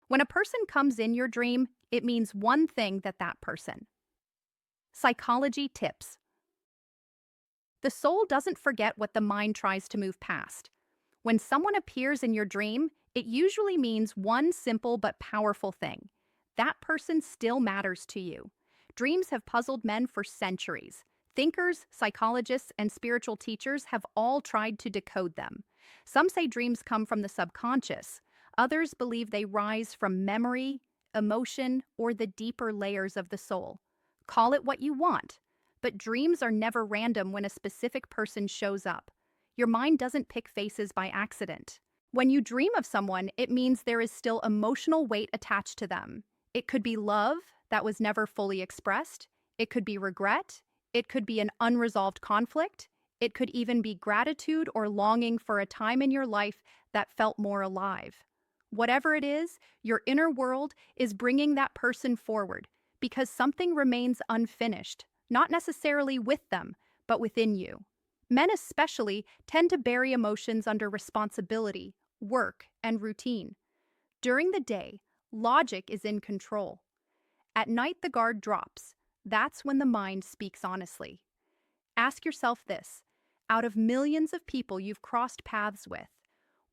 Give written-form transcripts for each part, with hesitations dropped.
When a person comes in your dream, it means one thing that person. Psychology tips. The soul doesn't forget what the mind tries to move past. When someone appears in your dream, it usually means one simple but powerful thing. That person still matters to you. Dreams have puzzled men for centuries. Thinkers, psychologists, and spiritual teachers have all tried to decode them. Some say dreams come from the subconscious. Others believe they rise from memory, emotion, or the deeper layers of the soul. Call it what you want. But dreams are never random when a specific person shows up. Your mind doesn't pick faces by accident. When you dream of someone, it means there is still emotional weight attached to them. It could be love that was never fully expressed. It could be regret. It could be an unresolved conflict. It could even be gratitude or longing for a time in your life that felt more alive. Whatever it is, your inner world is bringing that person forward because something remains unfinished, not necessarily with them, but within you. Men especially tend to bury emotions under responsibility, work, and routine. During the day, logic is in control. At night, the guard drops. That's when the mind speaks honestly. Ask yourself this: out of millions of people you've crossed paths with,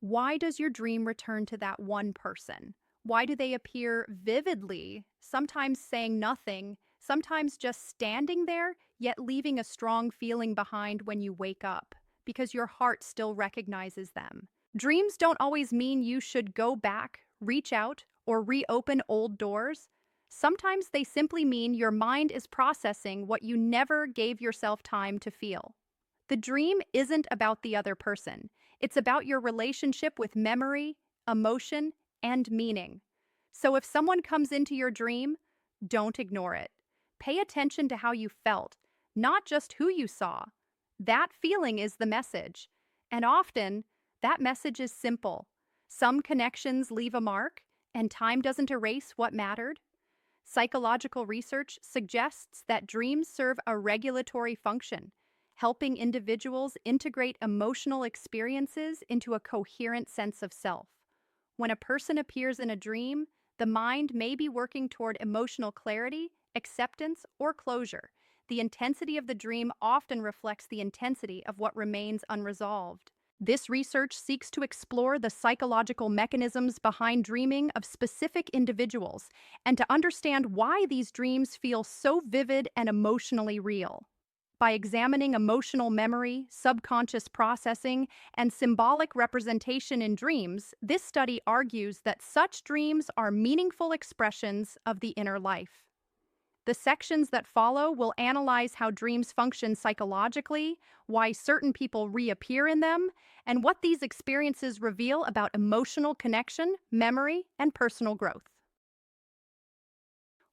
why does your dream return to that one person? Why do they appear vividly, sometimes saying nothing, sometimes just standing there, yet leaving a strong feeling behind when you wake up, because your heart still recognizes them? Dreams don't always mean you should go back, reach out, or reopen old doors. Sometimes they simply mean your mind is processing what you never gave yourself time to feel. The dream isn't about the other person. It's about your relationship with memory, emotion, and meaning. So if someone comes into your dream, don't ignore it. Pay attention to how you felt, not just who you saw. That feeling is the message. And often, that message is simple. Some connections leave a mark, and time doesn't erase what mattered. Psychological research suggests that dreams serve a regulatory function, helping individuals integrate emotional experiences into a coherent sense of self. When a person appears in a dream, the mind may be working toward emotional clarity, acceptance, or closure. The intensity of the dream often reflects the intensity of what remains unresolved. This research seeks to explore the psychological mechanisms behind dreaming of specific individuals and to understand why these dreams feel so vivid and emotionally real. By examining emotional memory, subconscious processing, and symbolic representation in dreams, this study argues that such dreams are meaningful expressions of the inner life. The sections that follow will analyze how dreams function psychologically, why certain people reappear in them, and what these experiences reveal about emotional connection, memory, and personal growth.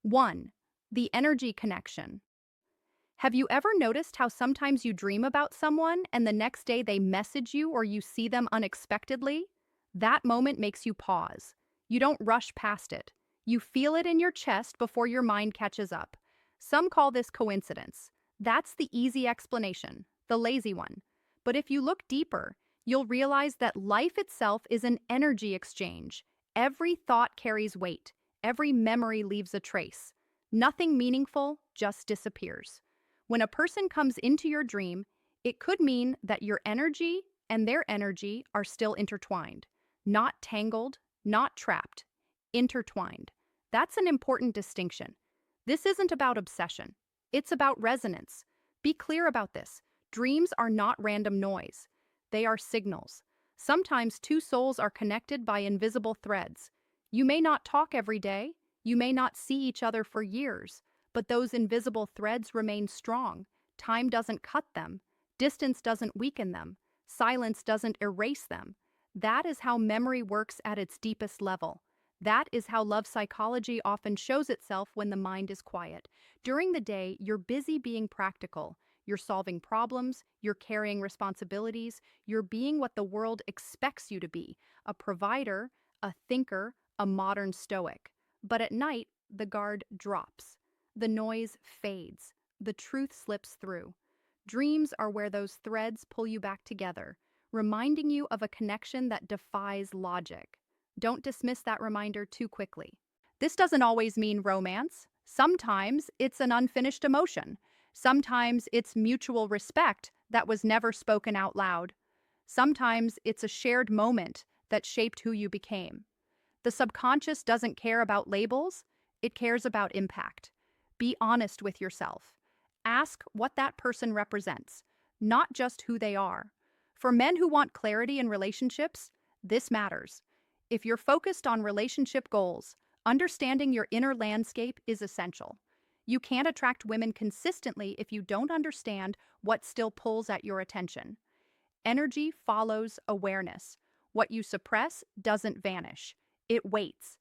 1. The energy connection. Have you ever noticed how sometimes you dream about someone and the next day they message you or you see them unexpectedly? That moment makes you pause. You don't rush past it. You feel it in your chest before your mind catches up. Some call this coincidence. That's the easy explanation, the lazy one. But if you look deeper, you'll realize that life itself is an energy exchange. Every thought carries weight. Every memory leaves a trace. Nothing meaningful just disappears. When a person comes into your dream, it could mean that your energy and their energy are still intertwined, not tangled, not trapped, intertwined. That's an important distinction. This isn't about obsession. It's about resonance. Be clear about this. Dreams are not random noise. They are signals. Sometimes two souls are connected by invisible threads. You may not talk every day. You may not see each other for years. But those invisible threads remain strong. Time doesn't cut them. Distance doesn't weaken them. Silence doesn't erase them. That is how memory works at its deepest level. That is how love psychology often shows itself when the mind is quiet. During the day, you're busy being practical. You're solving problems, you're carrying responsibilities, you're being what the world expects you to be, a provider, a thinker, a modern Stoic. But at night, the guard drops. The noise fades. The truth slips through. Dreams are where those threads pull you back together, reminding you of a connection that defies logic. Don't dismiss that reminder too quickly. This doesn't always mean romance. Sometimes it's an unfinished emotion. Sometimes it's mutual respect that was never spoken out loud. Sometimes it's a shared moment that shaped who you became. The subconscious doesn't care about labels, it cares about impact. Be honest with yourself. Ask what that person represents, not just who they are. For men who want clarity in relationships, this matters. If you're focused on relationship goals, understanding your inner landscape is essential. You can't attract women consistently if you don't understand what still pulls at your attention. Energy follows awareness. What you suppress doesn't vanish, it waits.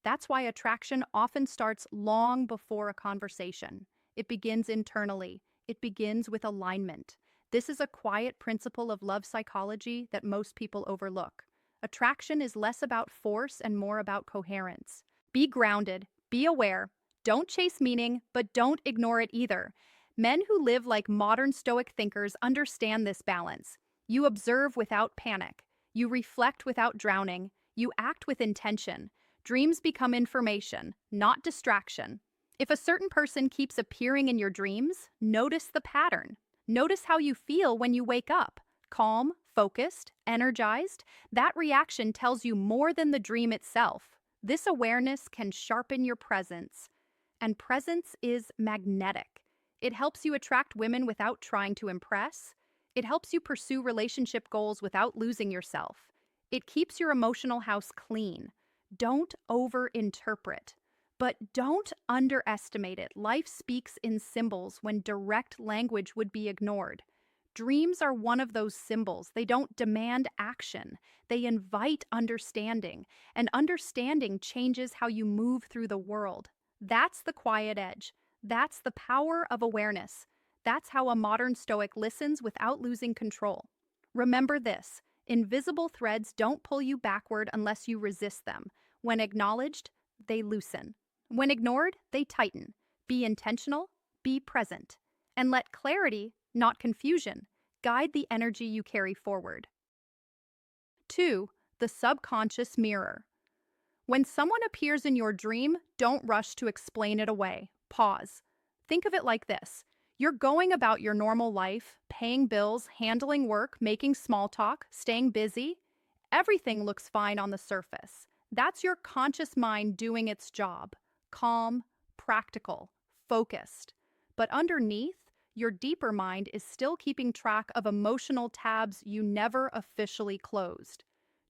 That's why attraction often starts long before a conversation. It begins internally, it begins with alignment. This is a quiet principle of love psychology that most people overlook. Attraction is less about force and more about coherence. Be grounded, be aware, don't chase meaning, but don't ignore it either. Men who live like modern Stoic thinkers understand this balance. You observe without panic. You reflect without drowning. You act with intention. Dreams become information, not distraction. If a certain person keeps appearing in your dreams, notice the pattern. Notice how you feel when you wake up. Calm, focused, energized. That reaction tells you more than the dream itself. This awareness can sharpen your presence. And presence is magnetic. It helps you attract women without trying to impress. It helps you pursue relationship goals without losing yourself. It keeps your emotional house clean. Don't overinterpret. But don't underestimate it. Life speaks in symbols when direct language would be ignored. Dreams are one of those symbols. They don't demand action. They invite understanding, and understanding changes how you move through the world. That's the quiet edge. That's the power of awareness. That's how a modern Stoic listens without losing control. Remember this: invisible threads don't pull you backward unless you resist them. When acknowledged, they loosen. When ignored, they tighten. Be intentional, be present, and let clarity, not confusion, guide the energy you carry forward. 2. The subconscious mirror. When someone appears in your dream, don't rush to explain it away. Pause. Think of it like this: you're going about your normal life, paying bills, handling work, making small talk, staying busy. Everything looks fine on the surface. That's your conscious mind doing its job. Calm, practical, focused. But underneath, your deeper mind is still keeping track of emotional tabs you never officially closed.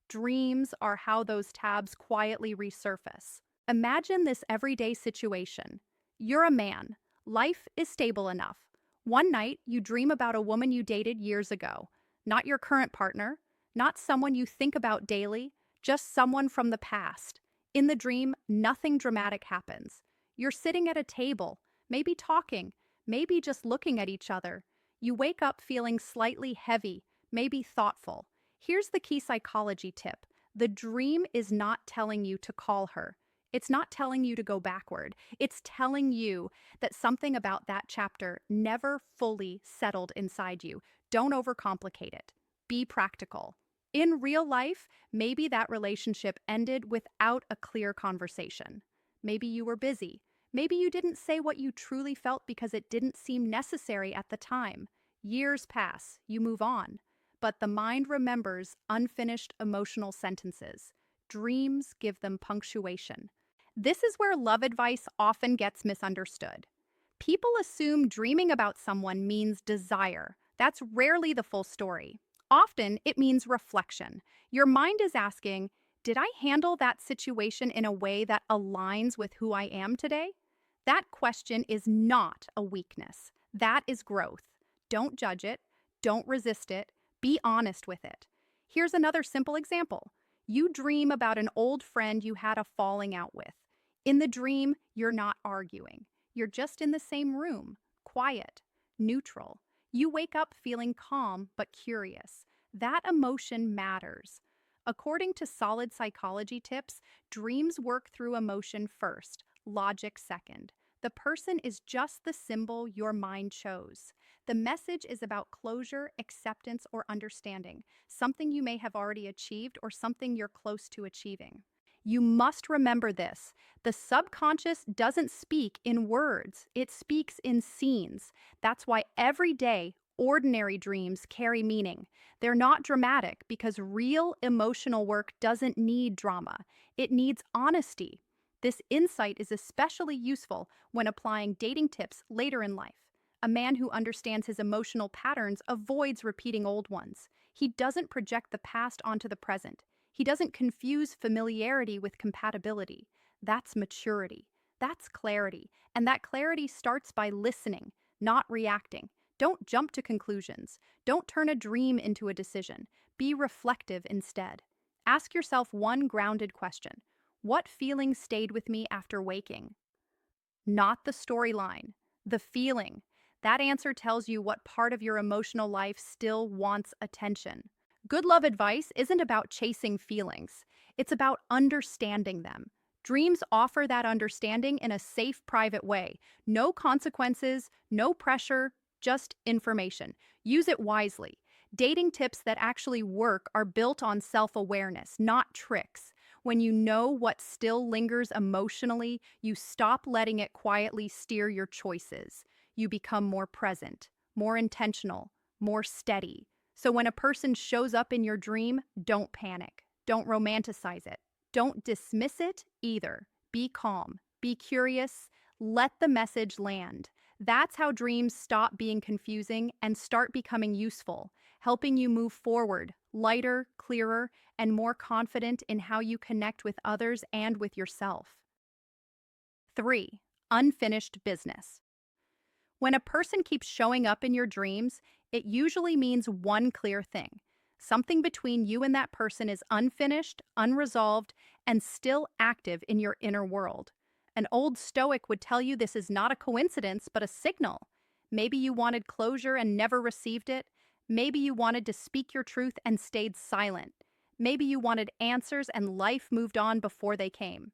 Dreams are how those tabs quietly resurface. Imagine this everyday situation. You're a man. Life is stable enough. One night, you dream about a woman you dated years ago. Not your current partner, not someone you think about daily, just someone from the past. In the dream, nothing dramatic happens. You're sitting at a table, maybe talking, maybe just looking at each other. You wake up feeling slightly heavy, maybe thoughtful. Here's the key psychology tip: the dream is not telling you to call her. It's not telling you to go backward. It's telling you that something about that chapter never fully settled inside you. Don't overcomplicate it. Be practical. In real life, maybe that relationship ended without a clear conversation. Maybe you were busy. Maybe you didn't say what you truly felt because it didn't seem necessary at the time. Years pass, you move on. But the mind remembers unfinished emotional sentences. Dreams give them punctuation. This is where love advice often gets misunderstood. People assume dreaming about someone means desire. That's rarely the full story. Often, it means reflection. Your mind is asking, did I handle that situation in a way that aligns with who I am today? That question is not a weakness. That is growth. Don't judge it. Don't resist it. Be honest with it. Here's another simple example. You dream about an old friend you had a falling out with. In the dream, you're not arguing. You're just in the same room, quiet, neutral. You wake up feeling calm but curious. That emotion matters. According to solid psychology tips, dreams work through emotion first, logic second. The person is just the symbol your mind chose. The message is about closure, acceptance, or understanding, something you may have already achieved or something you're close to achieving. You must remember this. The subconscious doesn't speak in words, it speaks in scenes. That's why every day, ordinary dreams carry meaning. They're not dramatic because real emotional work doesn't need drama, it needs honesty. This insight is especially useful when applying dating tips later in life. A man who understands his emotional patterns avoids repeating old ones. He doesn't project the past onto the present. He doesn't confuse familiarity with compatibility. That's maturity. That's clarity. And that clarity starts by listening, not reacting. Don't jump to conclusions. Don't turn a dream into a decision. Be reflective instead. Ask yourself one grounded question. What feeling stayed with me after waking? Not the storyline, the feeling. That answer tells you what part of your emotional life still wants attention. Good love advice isn't about chasing feelings, it's about understanding them. Dreams offer that understanding in a safe, private way. No consequences, no pressure, just information. Use it wisely. Dating tips that actually work are built on self awareness, not tricks. When you know what still lingers emotionally, you stop letting it quietly steer your choices. You become more present, more intentional, more steady. So when a person shows up in your dream, don't panic. Don't romanticize it. Don't dismiss it either. Be calm. Be curious. Let the message land. That's how dreams stop being confusing and start becoming useful, helping you move forward, lighter, clearer, and more confident in how you connect with others and with yourself. 3. Unfinished business. When a person keeps showing up in your dreams, it usually means one clear thing. Something between you and that person is unfinished, unresolved, and still active in your inner world. An old Stoic would tell you this is not a coincidence, but a signal. Maybe you wanted closure and never received it. Maybe you wanted to speak your truth and stayed silent. Maybe you wanted answers and life moved on before they came.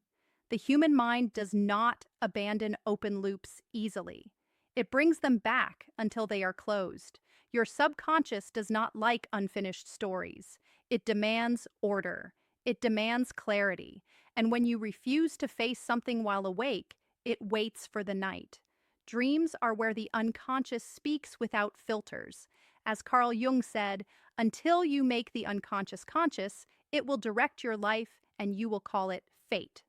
The human mind does not abandon open loops easily. It brings them back until they are closed. Your subconscious does not like unfinished stories. It demands order. It demands clarity. And when you refuse to face something while awake, it waits for the night. Dreams are where the unconscious speaks without filters. As Carl Jung said, until you make the unconscious conscious, it will direct your life and you will call it fate.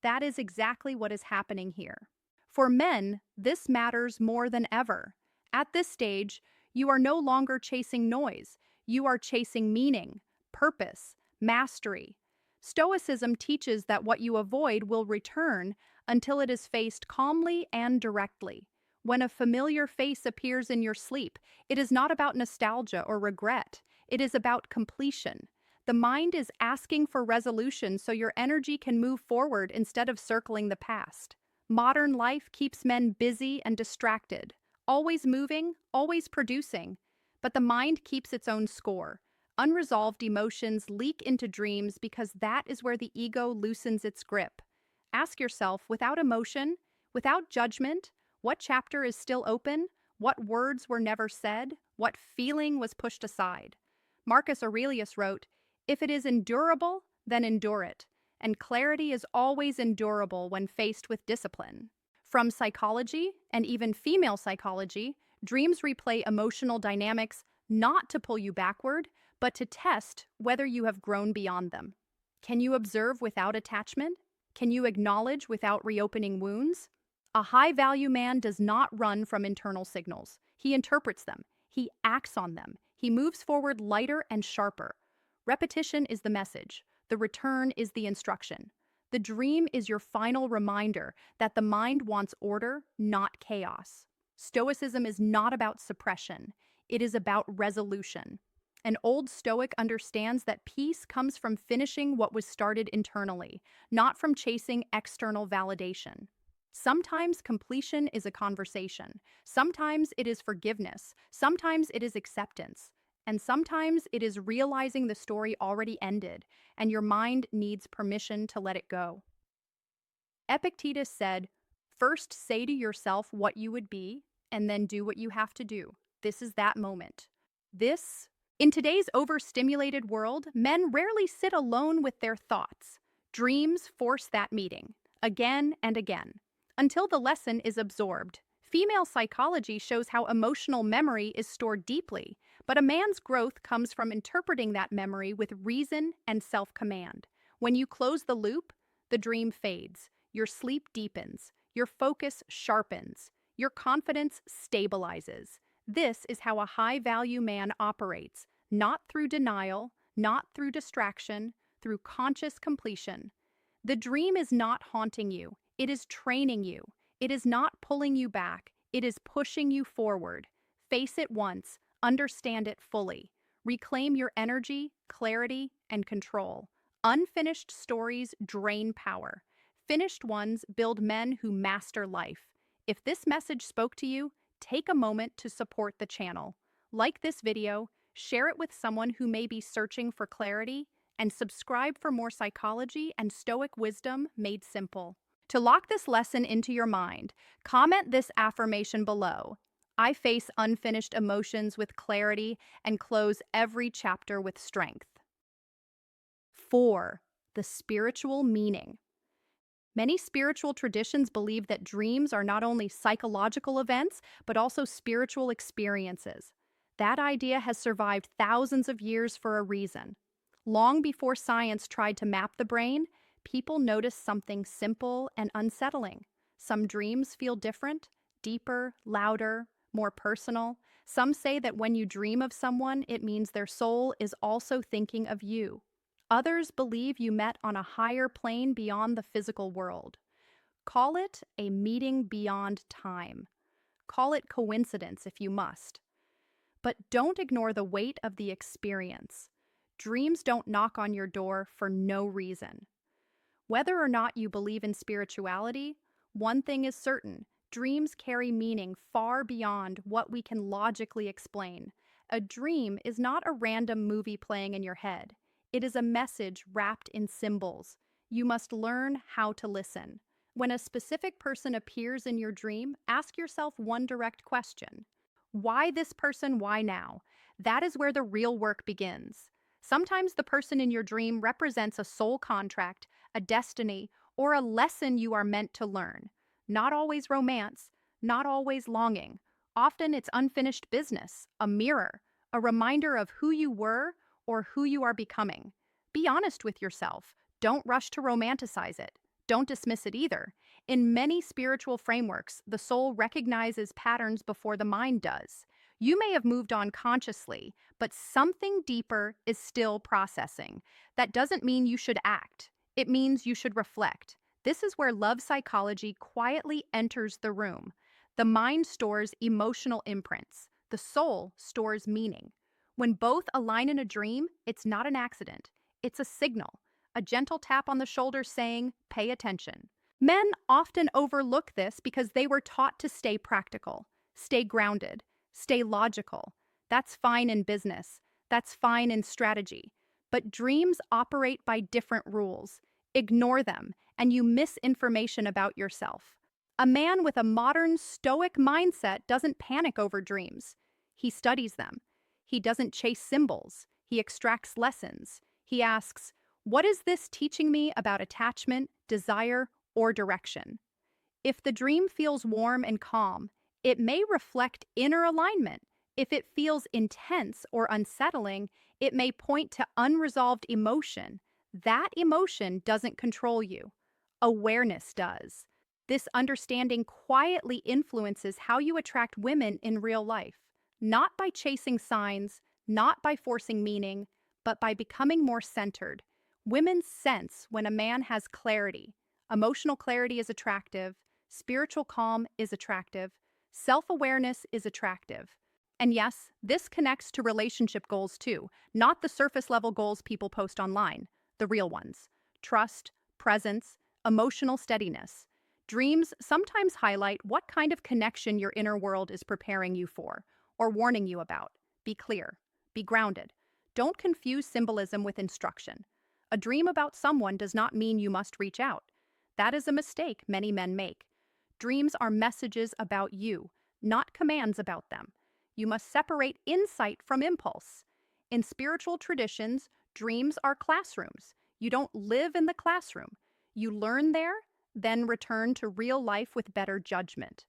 That is exactly what is happening here. For men, this matters more than ever. At this stage, you are no longer chasing noise. You are chasing meaning, purpose, mastery. Stoicism teaches that what you avoid will return until it is faced calmly and directly. When a familiar face appears in your sleep, it is not about nostalgia or regret. It is about completion. The mind is asking for resolution so your energy can move forward instead of circling the past. Modern life keeps men busy and distracted, always moving, always producing. But the mind keeps its own score. Unresolved emotions leak into dreams because that is where the ego loosens its grip. Ask yourself, without emotion, without judgment, what chapter is still open? What words were never said? What feeling was pushed aside? Marcus Aurelius wrote, "If it is endurable, then endure it." And clarity is always endurable when faced with discipline. From psychology, and even female psychology, dreams replay emotional dynamics not to pull you backward, but to test whether you have grown beyond them. Can you observe without attachment? Can you acknowledge without reopening wounds? A high-value man does not run from internal signals. He interprets them. He acts on them. He moves forward lighter and sharper. Repetition is the message. The return is the instruction. The dream is your final reminder that the mind wants order, not chaos. Stoicism is not about suppression. It is about resolution. An old Stoic understands that peace comes from finishing what was started internally, not from chasing external validation. Sometimes completion is a conversation. Sometimes it is forgiveness. Sometimes it is acceptance. And sometimes it is realizing the story already ended, and your mind needs permission to let it go. Epictetus said, "First say to yourself what you would be, and then do what you have to do. This is that moment." In today's overstimulated world, men rarely sit alone with their thoughts. Dreams force that meeting, again and again, until the lesson is absorbed. Female psychology shows how emotional memory is stored deeply, but a man's growth comes from interpreting that memory with reason and self-command. When you close the loop, the dream fades, your sleep deepens, your focus sharpens, your confidence stabilizes. This is how a high-value man operates, not through denial, not through distraction, through conscious completion. The dream is not haunting you, it is training you. It is not pulling you back, it is pushing you forward. Face it once, understand it fully. Reclaim your energy, clarity, and control. Unfinished stories drain power. Finished ones build men who master life. If this message spoke to you, take a moment to support the channel. Like this video, share it with someone who may be searching for clarity, and subscribe for more psychology and Stoic wisdom made simple. To lock this lesson into your mind, comment this affirmation below. I face unfinished emotions with clarity and close every chapter with strength. 4. The spiritual meaning. Many spiritual traditions believe that dreams are not only psychological events, but also spiritual experiences. That idea has survived thousands of years for a reason. Long before science tried to map the brain, people notice something simple and unsettling. Some dreams feel different, deeper, louder, more personal. Some say that when you dream of someone, it means their soul is also thinking of you. Others believe you met on a higher plane beyond the physical world. Call it a meeting beyond time. Call it coincidence if you must. But don't ignore the weight of the experience. Dreams don't knock on your door for no reason. Whether or not you believe in spirituality, one thing is certain: dreams carry meaning far beyond what we can logically explain. A dream is not a random movie playing in your head. It is a message wrapped in symbols. You must learn how to listen. When a specific person appears in your dream, ask yourself one direct question. Why this person? Why now? That is where the real work begins. Sometimes the person in your dream represents a soul contract, a destiny, or a lesson you are meant to learn. Not always romance, not always longing. Often it's unfinished business, a mirror, a reminder of who you were or who you are becoming. Be honest with yourself. Don't rush to romanticize it. Don't dismiss it either. In many spiritual frameworks, the soul recognizes patterns before the mind does. You may have moved on consciously, but something deeper is still processing. That doesn't mean you should act. It means you should reflect. This is where love psychology quietly enters the room. The mind stores emotional imprints. The soul stores meaning. When both align in a dream, it's not an accident. It's a signal, a gentle tap on the shoulder saying, "Pay attention." Men often overlook this because they were taught to stay practical, stay grounded, stay logical. That's fine in business. That's fine in strategy. But dreams operate by different rules. Ignore them, and you miss information about yourself. A man with a modern Stoic mindset doesn't panic over dreams. He studies them. He doesn't chase symbols. He extracts lessons. He asks, what is this teaching me about attachment, desire, or direction? If the dream feels warm and calm, it may reflect inner alignment. If it feels intense or unsettling, it may point to unresolved emotion. That emotion doesn't control you. Awareness does. This understanding quietly influences how you attract women in real life, not by chasing signs, not by forcing meaning, but by becoming more centered. Women sense when a man has clarity. Emotional clarity is attractive. Spiritual calm is attractive. Self-awareness is attractive. And yes, this connects to relationship goals too, not the surface-level goals people post online, the real ones. Trust, presence, emotional steadiness. Dreams sometimes highlight what kind of connection your inner world is preparing you for, or warning you about. Be clear. Be grounded. Don't confuse symbolism with instruction. A dream about someone does not mean you must reach out. That is a mistake many men make. Dreams are messages about you, not commands about them. You must separate insight from impulse. In spiritual traditions, dreams are classrooms. You don't live in the classroom. You learn there, then return to real life with better judgment.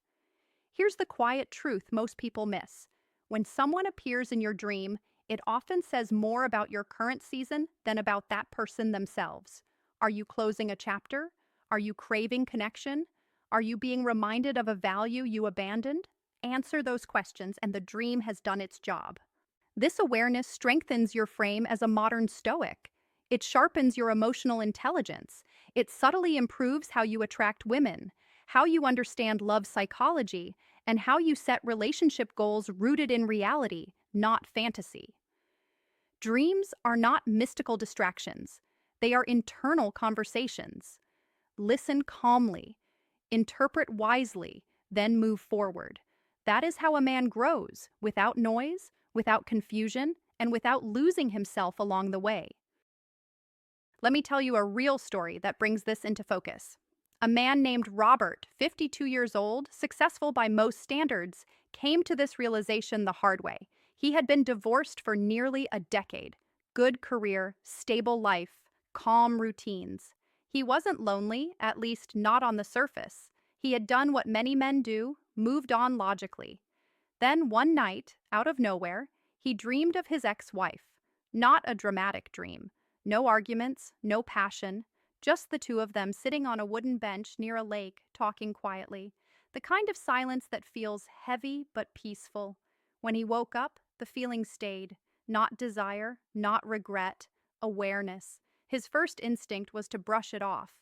Here's the quiet truth most people miss. When someone appears in your dream, it often says more about your current season than about that person themselves. Are you closing a chapter? Are you craving connection? Are you being reminded of a value you abandoned? Answer those questions, and the dream has done its job. This awareness strengthens your frame as a modern Stoic. It sharpens your emotional intelligence. It subtly improves how you attract women, how you understand love psychology, and how you set relationship goals rooted in reality, not fantasy. Dreams are not mystical distractions. They are internal conversations. Listen calmly, interpret wisely, then move forward. That is how a man grows, without noise, without confusion, and without losing himself along the way. Let me tell you a real story that brings this into focus. A man named Robert, 52 years old, successful by most standards, came to this realization the hard way. He had been divorced for nearly a decade. Good career, stable life, calm routines. He wasn't lonely, at least not on the surface. He had done what many men do, moved on logically. Then one night, out of nowhere, he dreamed of his ex-wife. Not a dramatic dream. No arguments, no passion, just the two of them sitting on a wooden bench near a lake, talking quietly. The kind of silence that feels heavy but peaceful. When he woke up, the feeling stayed. Not desire, not regret, awareness. His first instinct was to brush it off.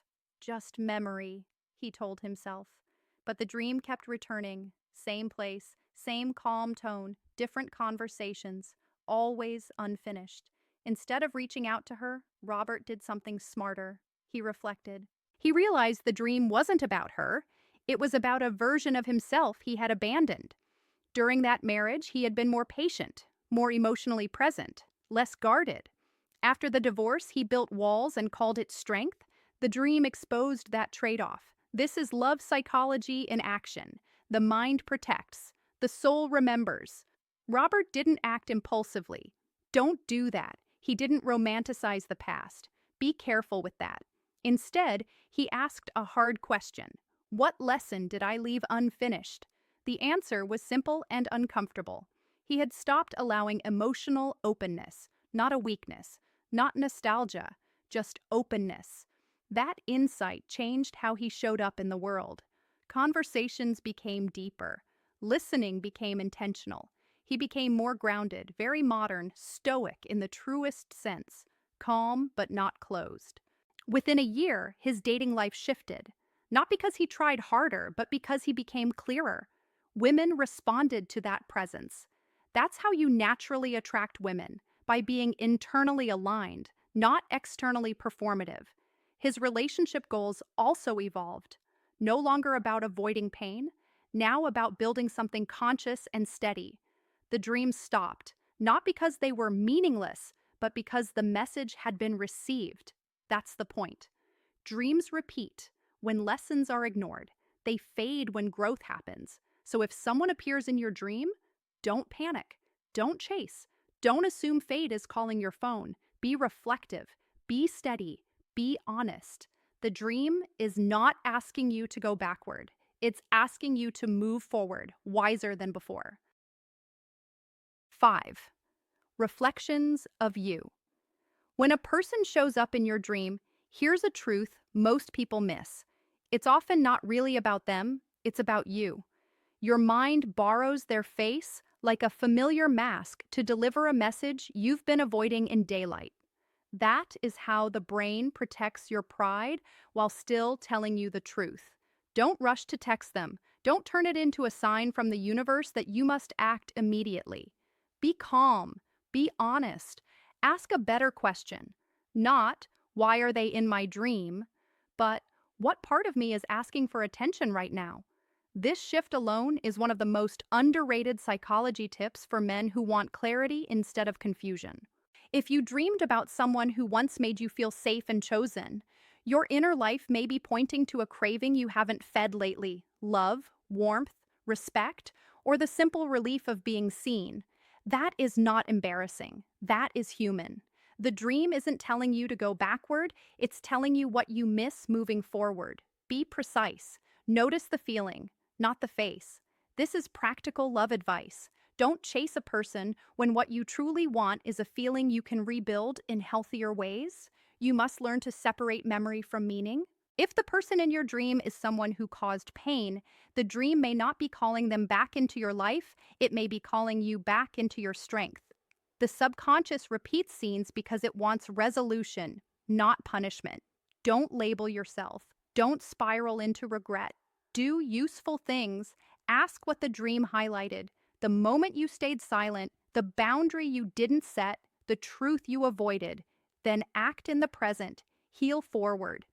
Just memory, he told himself. But the dream kept returning. Same place, same calm tone, different conversations, always unfinished. Instead of reaching out to her, Robert did something smarter. He reflected. He realized the dream wasn't about her. It was about a version of himself he had abandoned. During that marriage, he had been more patient, more emotionally present, less guarded. After the divorce, he built walls and called it strength. The dream exposed that trade-off. This is love psychology in action. The mind protects. The soul remembers. Robert didn't act impulsively. Don't do that. He didn't romanticize the past. Be careful with that. Instead, he asked a hard question. What lesson did I leave unfinished? The answer was simple and uncomfortable. He had stopped allowing emotional openness, not a weakness, not nostalgia, just openness. That insight changed how he showed up in the world. Conversations became deeper. Listening became intentional. He became more grounded, very modern, stoic in the truest sense, calm but not closed. Within a year, his dating life shifted, not because he tried harder, but because he became clearer. Women responded to that presence. That's how you naturally attract women, by being internally aligned, not externally performative. His relationship goals also evolved, no longer about avoiding pain, now about building something conscious and steady. The dreams stopped, not because they were meaningless, but because the message had been received. That's the point. Dreams repeat when lessons are ignored. They fade when growth happens. So if someone appears in your dream, don't panic. Don't chase. Don't assume fate is calling your phone. Be reflective. Be steady. Be honest. The dream is not asking you to go backward. It's asking you to move forward, wiser than before. 5. Reflections of you. When a person shows up in your dream, here's a truth most people miss. It's often not really about them, it's about you. Your mind borrows their face like a familiar mask to deliver a message you've been avoiding in daylight. That is how the brain protects your pride while still telling you the truth. Don't rush to text them. Don't turn it into a sign from the universe that you must act immediately. Be calm. Be honest. Ask a better question. Not, why are they in my dream? But, what part of me is asking for attention right now? This shift alone is one of the most underrated psychology tips for men who want clarity instead of confusion. If you dreamed about someone who once made you feel safe and chosen, your inner life may be pointing to a craving you haven't fed lately: love, warmth, respect, or the simple relief of being seen. That is not embarrassing. That is human. The dream isn't telling you to go backward, it's telling you what you miss moving forward. Be precise. Notice the feeling, not the face. This is practical love advice. Don't chase a person when what you truly want is a feeling you can rebuild in healthier ways. You must learn to separate memory from meaning. If the person in your dream is someone who caused pain, the dream may not be calling them back into your life, it may be calling you back into your strength. The subconscious repeats scenes because it wants resolution, not punishment. Don't label yourself. Don't spiral into regret. Do useful things. Ask what the dream highlighted, the moment you stayed silent, the boundary you didn't set, the truth you avoided. Then act in the present. Heal forward.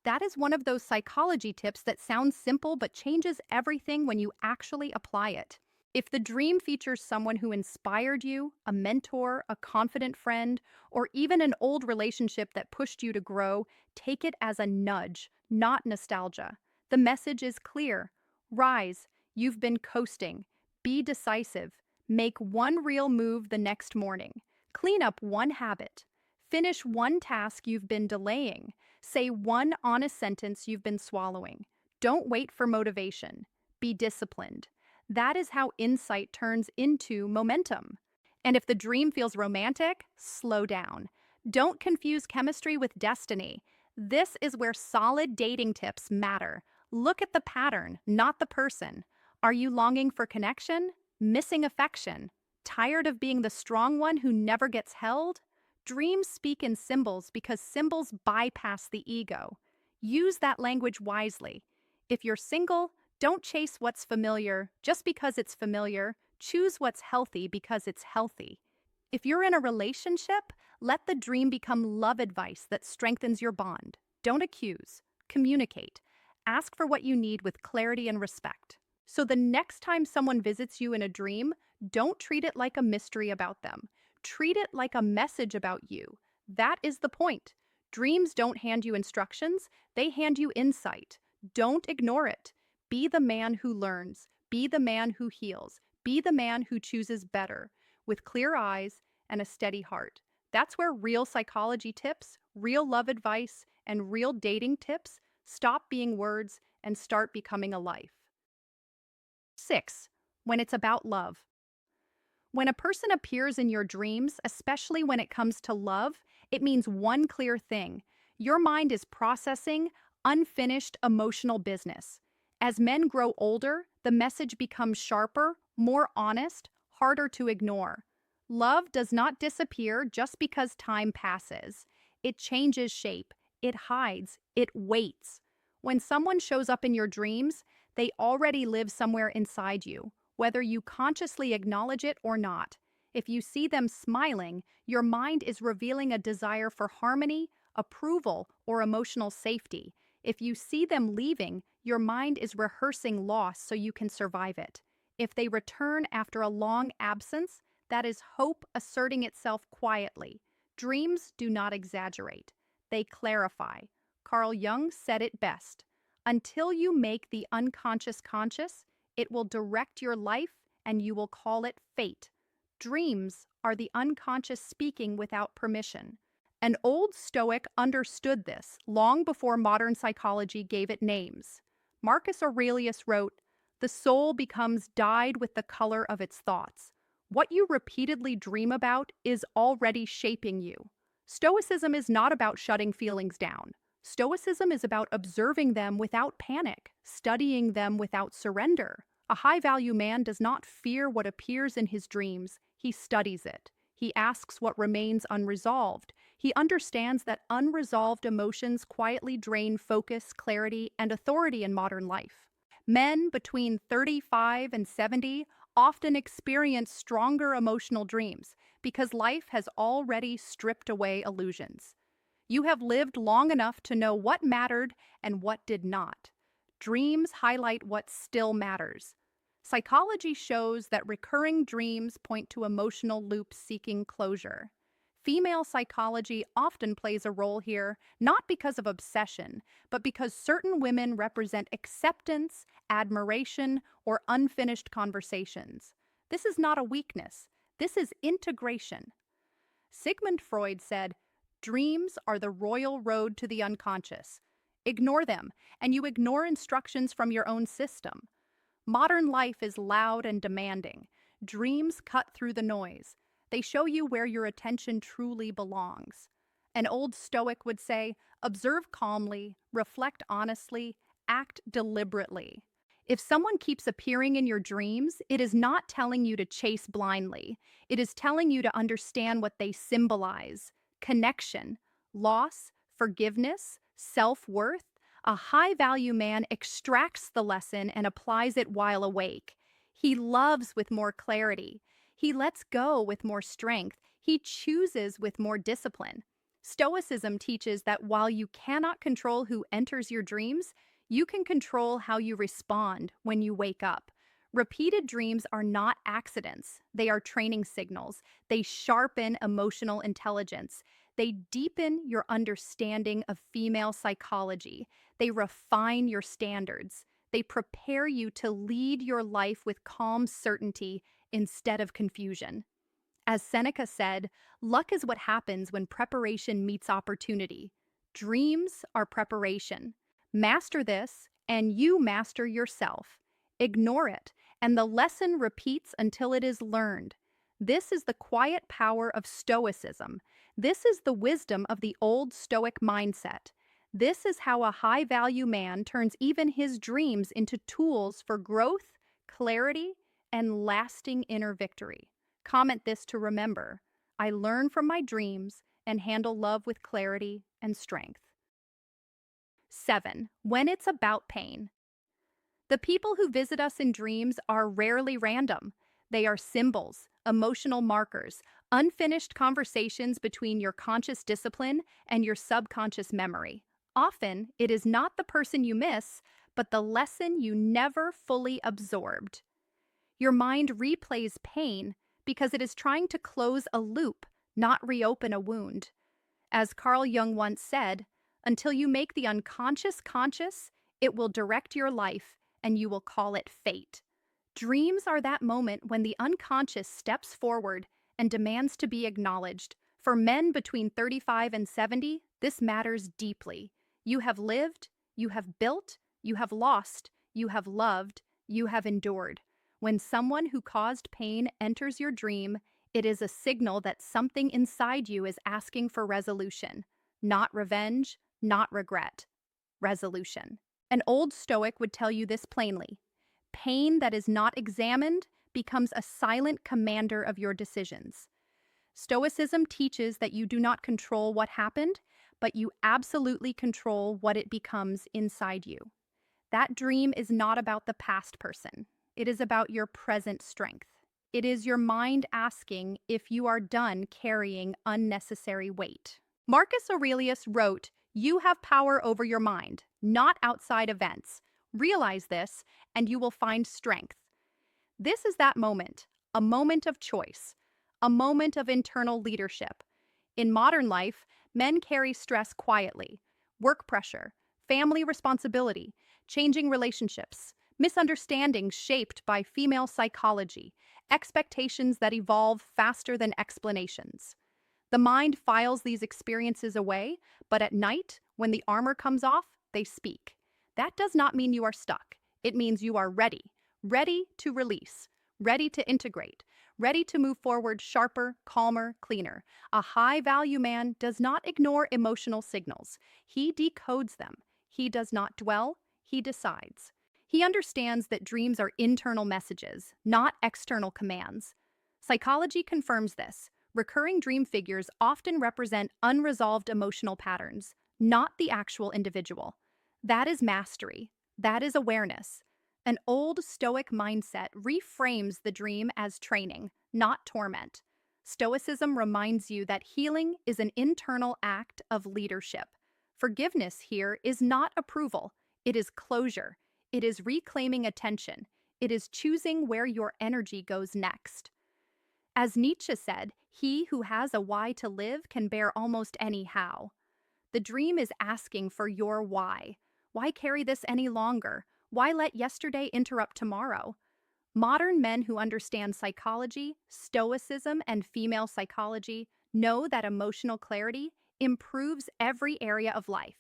That is one of those psychology tips that sounds simple but changes everything when you actually apply it. If the dream features someone who inspired you, a mentor, a confident friend, or even an old relationship that pushed you to grow, take it as a nudge, not nostalgia. The message is clear. Rise. You've been coasting. Be decisive. Make one real move the next morning. Clean up one habit. Finish one task you've been delaying. Say one honest sentence you've been swallowing. Don't wait for motivation. Be disciplined. That is how insight turns into momentum. And if the dream feels romantic, slow down. Don't confuse chemistry with destiny. This is where solid dating tips matter. Look at the pattern, not the person. Are you longing for connection? Missing affection? Tired of being the strong one who never gets held? Dreams speak in symbols because symbols bypass the ego. Use that language wisely. If you're single, don't chase what's familiar just because it's familiar. Choose what's healthy because it's healthy. If you're in a relationship, let the dream become love advice that strengthens your bond. Don't accuse. Communicate. Ask for what you need with clarity and respect. So the next time someone visits you in a dream, don't treat it like a mystery about them. Treat it like a message about you. That is the point. Dreams don't hand you instructions, they hand you insight. Don't ignore it. Be the man who learns. Be the man who heals. Be the man who chooses better, with clear eyes and a steady heart. That's where real psychology tips, real love advice, and real dating tips stop being words and start becoming a life. 6. When it's about love. When a person appears in your dreams, especially when it comes to love, it means one clear thing. Your mind is processing unfinished emotional business. As men grow older, the message becomes sharper, more honest, harder to ignore. Love does not disappear just because time passes. It changes shape, it hides, it waits. When someone shows up in your dreams, they already live somewhere inside you, whether you consciously acknowledge it or not. If you see them smiling, your mind is revealing a desire for harmony, approval, or emotional safety. If you see them leaving, your mind is rehearsing loss so you can survive it. If they return after a long absence, that is hope asserting itself quietly. Dreams do not exaggerate. They clarify. Carl Jung said it best. Until you make the unconscious conscious, it will direct your life and you will call it fate. Dreams are the unconscious speaking without permission. An old Stoic understood this long before modern psychology gave it names. Marcus Aurelius wrote, "The soul becomes dyed with the color of its thoughts. What you repeatedly dream about is already shaping you." Stoicism is not about shutting feelings down. Stoicism is about observing them without panic, studying them without surrender. A high-value man does not fear what appears in his dreams, he studies it. He asks what remains unresolved. He understands that unresolved emotions quietly drain focus, clarity, and authority in modern life. Men between 35 and 70 often experience stronger emotional dreams because life has already stripped away illusions. You have lived long enough to know what mattered and what did not. Dreams highlight what still matters. Psychology shows that recurring dreams point to emotional loops seeking closure. Female psychology often plays a role here, not because of obsession, but because certain women represent acceptance, admiration, or unfinished conversations. This is not a weakness. This is integration. Sigmund Freud said, "Dreams are the royal road to the unconscious. Ignore them, and you ignore instructions from your own system." Modern life is loud and demanding. Dreams cut through the noise. They show you where your attention truly belongs. An old Stoic would say, observe calmly, reflect honestly, act deliberately. If someone keeps appearing in your dreams, it is not telling you to chase blindly. It is telling you to understand what they symbolize: connection, loss, forgiveness, self-worth. A high-value man extracts the lesson and applies it while awake. He loves with more clarity. He lets go with more strength. He chooses with more discipline. Stoicism teaches that while you cannot control who enters your dreams, you can control how you respond when you wake up. Repeated dreams are not accidents. They are training signals. They sharpen emotional intelligence. They deepen your understanding of female psychology. They refine your standards. They prepare you to lead your life with calm certainty instead of confusion. As Seneca said, luck is what happens when preparation meets opportunity. Dreams are preparation. Master this, and you master yourself. Ignore it, and the lesson repeats until it is learned. This is the quiet power of Stoicism. This is the wisdom of the old Stoic mindset. This is how a high-value man turns even his dreams into tools for growth, clarity, and lasting inner victory. Comment this to remember: I learn from my dreams and handle love with clarity and strength. 7. When it's about pain. The people who visit us in dreams are rarely random. They are symbols, emotional markers, unfinished conversations between your conscious discipline and your subconscious memory. Often, it is not the person you miss, but the lesson you never fully absorbed. Your mind replays pain because it is trying to close a loop, not reopen a wound. As Carl Jung once said, until you make the unconscious conscious, it will direct your life and you will call it fate. Dreams are that moment when the unconscious steps forward and demands to be acknowledged. For men between 35 and 70, this matters deeply. You have lived, you have built, you have lost, you have loved, you have endured. When someone who caused pain enters your dream, it is a signal that something inside you is asking for resolution. Not revenge, not regret. Resolution. An old Stoic would tell you this plainly: pain that is not examined becomes a silent commander of your decisions. Stoicism teaches that you do not control what happened, but you absolutely control what it becomes inside you. That dream is not about the past person. It is about your present strength. It is your mind asking if you are done carrying unnecessary weight. Marcus Aurelius wrote, "You have power over your mind, not outside events. Realize this, and you will find strength." This is that moment, a moment of choice, a moment of internal leadership. In modern life, men carry stress quietly: work pressure, family responsibility, changing relationships, misunderstandings shaped by female psychology, expectations that evolve faster than explanations. The mind files these experiences away, but at night, when the armor comes off, they speak. That does not mean you are stuck. It means you are ready, ready to release, ready to integrate, ready to move forward sharper, calmer, cleaner. A high-value man does not ignore emotional signals. He decodes them. He does not dwell. He decides. He understands that dreams are internal messages, not external commands. Psychology confirms this. Recurring dream figures often represent unresolved emotional patterns, not the actual individual. That is mastery. That is awareness. An old Stoic mindset reframes the dream as training, not torment. Stoicism reminds you that healing is an internal act of leadership. Forgiveness here is not approval. It is closure. It is reclaiming attention. It is choosing where your energy goes next. As Nietzsche said, he who has a why to live can bear almost any how. The dream is asking for your why. Why carry this any longer? Why let yesterday interrupt tomorrow? Modern men who understand psychology, stoicism, and female psychology Know that emotional clarity improves every area of life: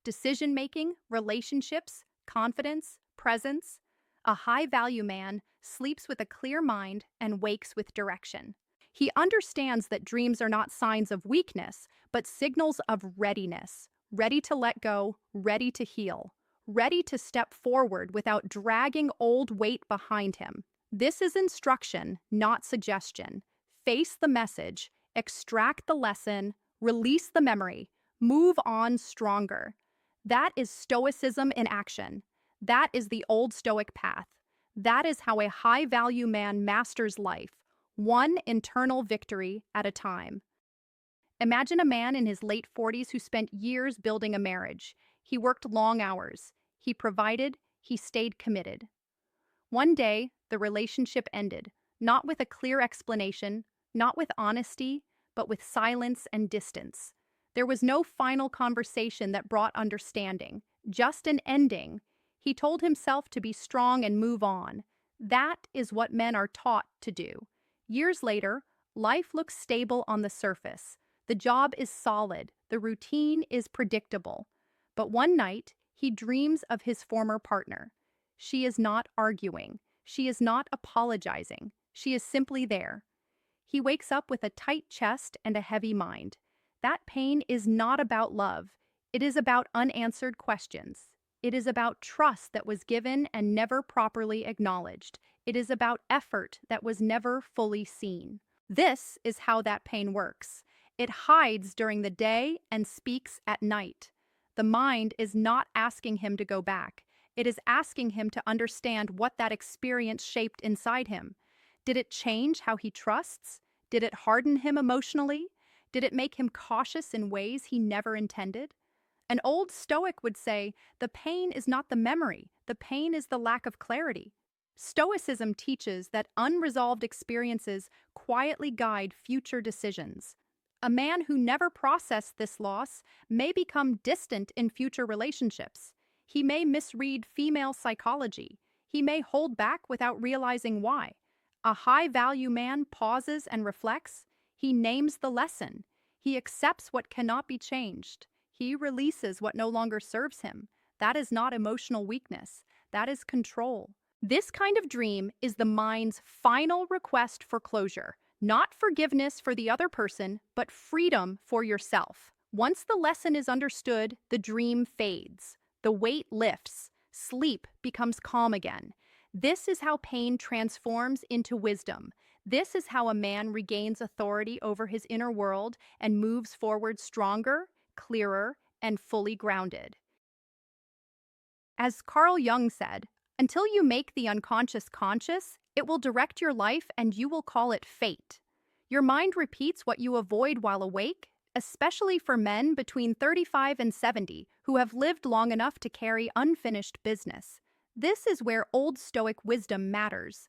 decision making, relationships, confidence, presence. A high value man sleeps with a clear mind and wakes with direction. He understands that dreams are not signs of weakness, but signals of readiness, ready to let go, ready to heal, ready to step forward without dragging old weight behind him. This is instruction, not suggestion. Face the message, extract the lesson, release the memory, move on stronger. That is Stoicism in action. That is the old Stoic path. That is how a high value man masters life, one internal victory at a time. Imagine a man in his late 40s who spent years building a marriage. He worked long hours. He provided. He stayed committed. One day, the relationship ended, not with a clear explanation, not with honesty, but with silence and distance. There was no final conversation that brought understanding, just an ending. He told himself to be strong and move on. That is what men are taught to do. Years later, life looks stable on the surface. The job is solid, the routine is predictable. But one night, he dreams of his former partner. She is not arguing. She is not apologizing. She is simply there. He wakes up with a tight chest and a heavy mind. That pain is not about love. It is about unanswered questions. It is about trust that was given and never properly acknowledged. It is about effort that was never fully seen. This is how that pain works. It hides during the day and speaks at night. The mind is not asking him to go back. It is asking him to understand what that experience shaped inside him. Did it change how he trusts? Did it harden him emotionally? Did it make him cautious in ways he never intended? An old Stoic would say, the pain is not the memory, the pain is the lack of clarity. Stoicism teaches that unresolved experiences quietly guide future decisions. A man who never processed this loss may become distant in future relationships. He may misread female psychology. He may hold back without realizing why. A high-value man pauses and reflects. He names the lesson. He accepts what cannot be changed. He releases what no longer serves him. That is not emotional weakness. That is control. This kind of dream is the mind's final request for closure. Not forgiveness for the other person, but freedom for yourself. Once the lesson is understood, the dream fades. The weight lifts. Sleep becomes calm again. This is how pain transforms into wisdom. This is how a man regains authority over his inner world and moves forward stronger, clearer, and fully grounded. As Carl Jung said, until you make the unconscious conscious, it will direct your life and you will call it fate. Your mind repeats what you avoid while awake, especially for men between 35 and 70 who have lived long enough to carry unfinished business. This is where old Stoic wisdom matters.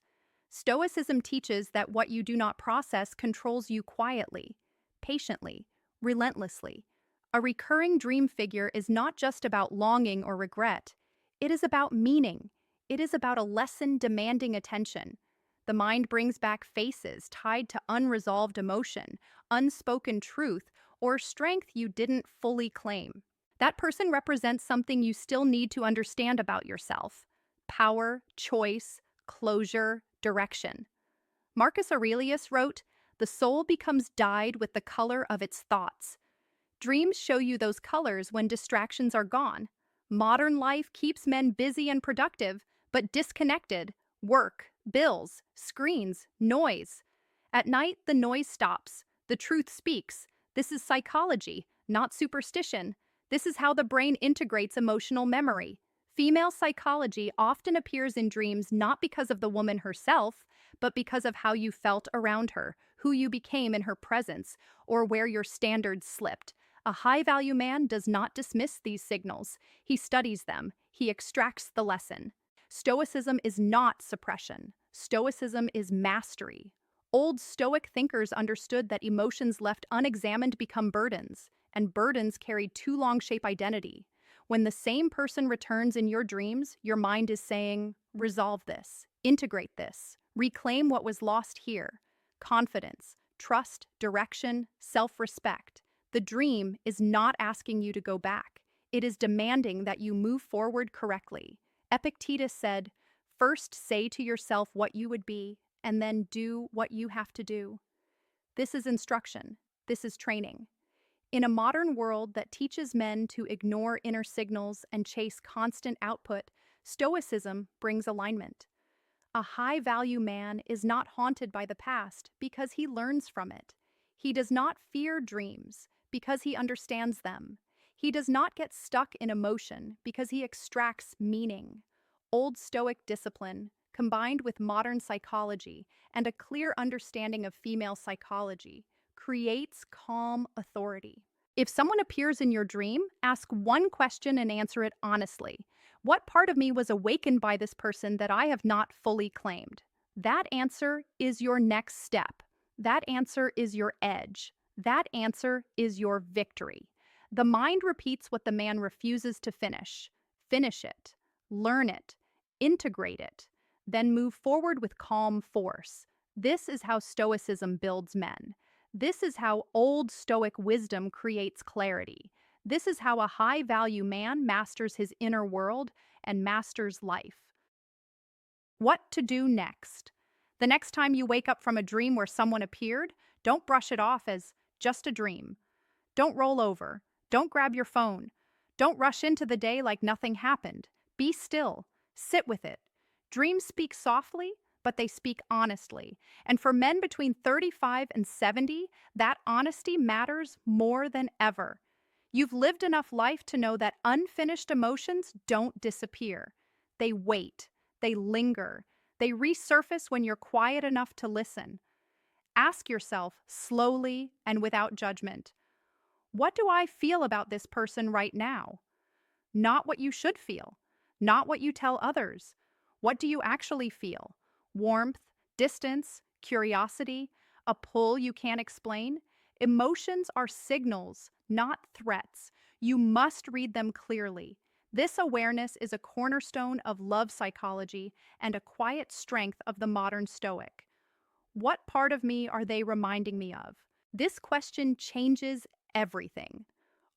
Stoicism teaches that what you do not process controls you quietly, patiently, relentlessly. A recurring dream figure is not just about longing or regret. It is about meaning. It is about a lesson demanding attention. The mind brings back faces tied to unresolved emotion, unspoken truth, or strength you didn't fully claim. That person represents something you still need to understand about yourself: power, choice, closure, direction. Marcus Aurelius wrote, "The soul becomes dyed with the color of its thoughts." Dreams show you those colors when distractions are gone. Modern life keeps men busy and productive, but disconnected. Work, bills, screens, noise. At night, the noise stops. The truth speaks. This is psychology, not superstition. This is how the brain integrates emotional memory. Female psychology often appears in dreams not because of the woman herself, but because of how you felt around her, who you became in her presence, or where your standards slipped. A high-value man does not dismiss these signals. He studies them. He extracts the lesson. Stoicism is not suppression. Stoicism is mastery. Old Stoic thinkers understood that emotions left unexamined become burdens, and burdens carried too long shape identity. When the same person returns in your dreams, your mind is saying, resolve this, integrate this, reclaim what was lost here. Confidence, trust, direction, self-respect. The dream is not asking you to go back. It is demanding that you move forward correctly. Epictetus said, "First say to yourself what you would be, and then do what you have to do." This is instruction. This is training. In a modern world that teaches men to ignore inner signals and chase constant output, Stoicism brings alignment. A high-value man is not haunted by the past because he learns from it. He does not fear dreams because he understands them. He does not get stuck in emotion because he extracts meaning. Old Stoic discipline, combined with modern psychology and a clear understanding of female psychology, creates calm authority. If someone appears in your dream, ask one question and answer it honestly. What part of me was awakened by this person that I have not fully claimed? That answer is your next step. That answer is your edge. That answer is your victory. The mind repeats what the man refuses to finish. Finish it, learn it, integrate it, then move forward with calm force. This is how Stoicism builds men. This is how old Stoic wisdom creates clarity. This is how a high-value man masters his inner world and masters life. What to do next? The next time you wake up from a dream where someone appeared, don't brush it off as just a dream. Don't roll over. Don't grab your phone. Don't rush into the day like nothing happened. Be still. Sit with it. Dreams speak softly, but they speak honestly. And for men between 35 and 70, that honesty matters more than ever. You've lived enough life to know that unfinished emotions don't disappear. They wait. They linger. They resurface when you're quiet enough to listen. Ask yourself, slowly and without judgment, what do I feel about this person right now? Not what you should feel. Not what you tell others. What do you actually feel? Warmth, distance, curiosity, a pull you can't explain? Emotions are signals, not threats. You must read them clearly. This awareness is a cornerstone of love psychology and a quiet strength of the modern Stoic. What part of me are they reminding me of? This question changes everything.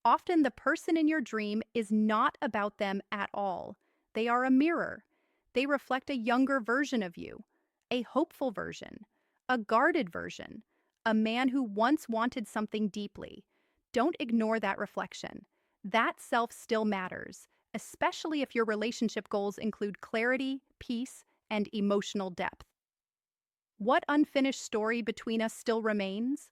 Often the person in your dream is not about them at all. They are a mirror. They reflect a younger version of you, a hopeful version, a guarded version, a man who once wanted something deeply. Don't ignore that reflection. That self still matters, especially if your relationship goals include clarity, peace, and emotional depth. What unfinished story between us still remains?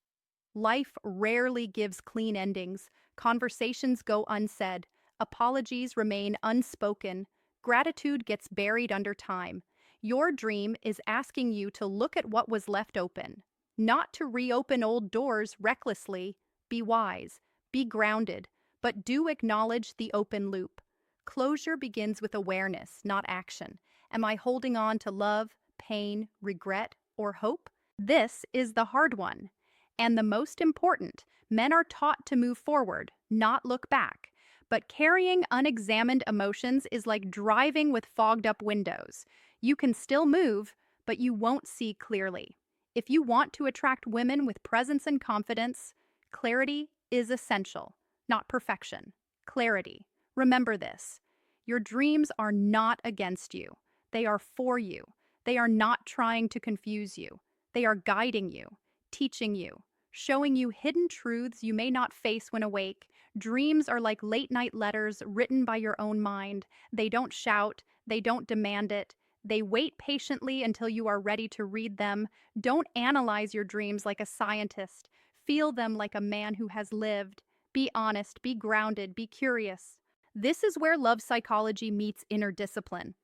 Life rarely gives clean endings. Conversations go unsaid. Apologies remain unspoken. Gratitude gets buried under time. Your dream is asking you to look at what was left open, not to reopen old doors recklessly. Be wise, be grounded, but do acknowledge the open loop. Closure begins with awareness, not action. Am I holding on to love, pain, regret, or hope? This is the hard one. And the most important, men are taught to move forward, not look back. But carrying unexamined emotions is like driving with fogged up windows. You can still move, but you won't see clearly. If you want to attract women with presence and confidence, clarity is essential, not perfection. Clarity. Remember this. Your dreams are not against you. They are for you. They are not trying to confuse you. They are guiding you, teaching you, showing you hidden truths you may not face when awake. Dreams are like late-night letters written by your own mind. They don't shout, they don't demand it. They wait patiently until you are ready to read them. Don't analyze your dreams like a scientist. Feel them like a man who has lived. Be honest, be grounded, be curious. This is where love psychology meets inner discipline.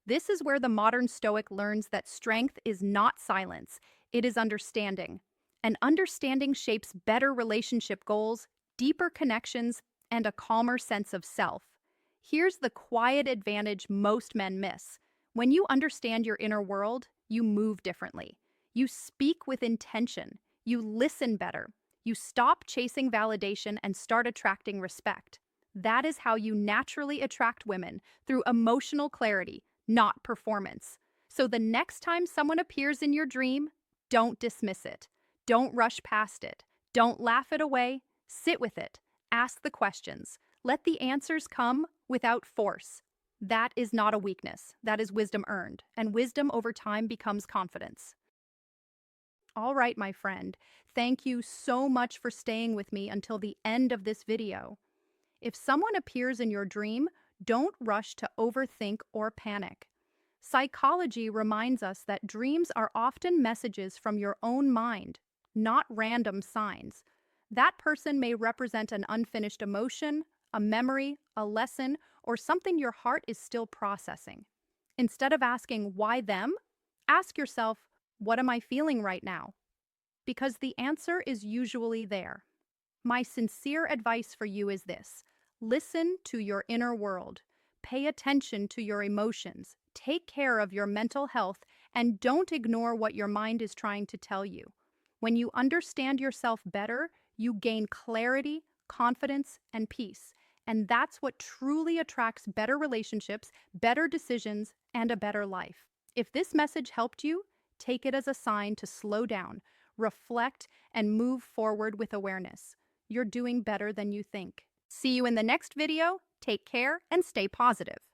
This is where the modern Stoic learns that strength is not silence, it is understanding. And understanding shapes better relationship goals, deeper connections, and a calmer sense of self. Here's the quiet advantage most men miss. When you understand your inner world, you move differently. You speak with intention. You listen better. You stop chasing validation and start attracting respect. That is how you naturally attract women, through emotional clarity, not performance. So the next time someone appears in your dream, don't dismiss it. Don't rush past it. Don't laugh it away. Sit with it. Ask the questions. Let the answers come without force. That is not a weakness. That is wisdom earned, and wisdom over time becomes confidence. All right, my friend. Thank you so much for staying with me until the end of this video. If someone appears in your dream, don't rush to overthink or panic. Psychology reminds us that dreams are often messages from your own mind, not random signs. That person may represent an unfinished emotion, a memory, a lesson, or something your heart is still processing. Instead of asking, why them? Ask yourself, what am I feeling right now? Because the answer is usually there. My sincere advice for you is this: listen to your inner world, pay attention to your emotions, take care of your mental health, and don't ignore what your mind is trying to tell you. When you understand yourself better, you gain clarity, confidence, and peace. And that's what truly attracts better relationships, better decisions, and a better life. If this message helped you, take it as a sign to slow down, reflect, and move forward with awareness. You're doing better than you think. See you in the next video. Take care and stay positive.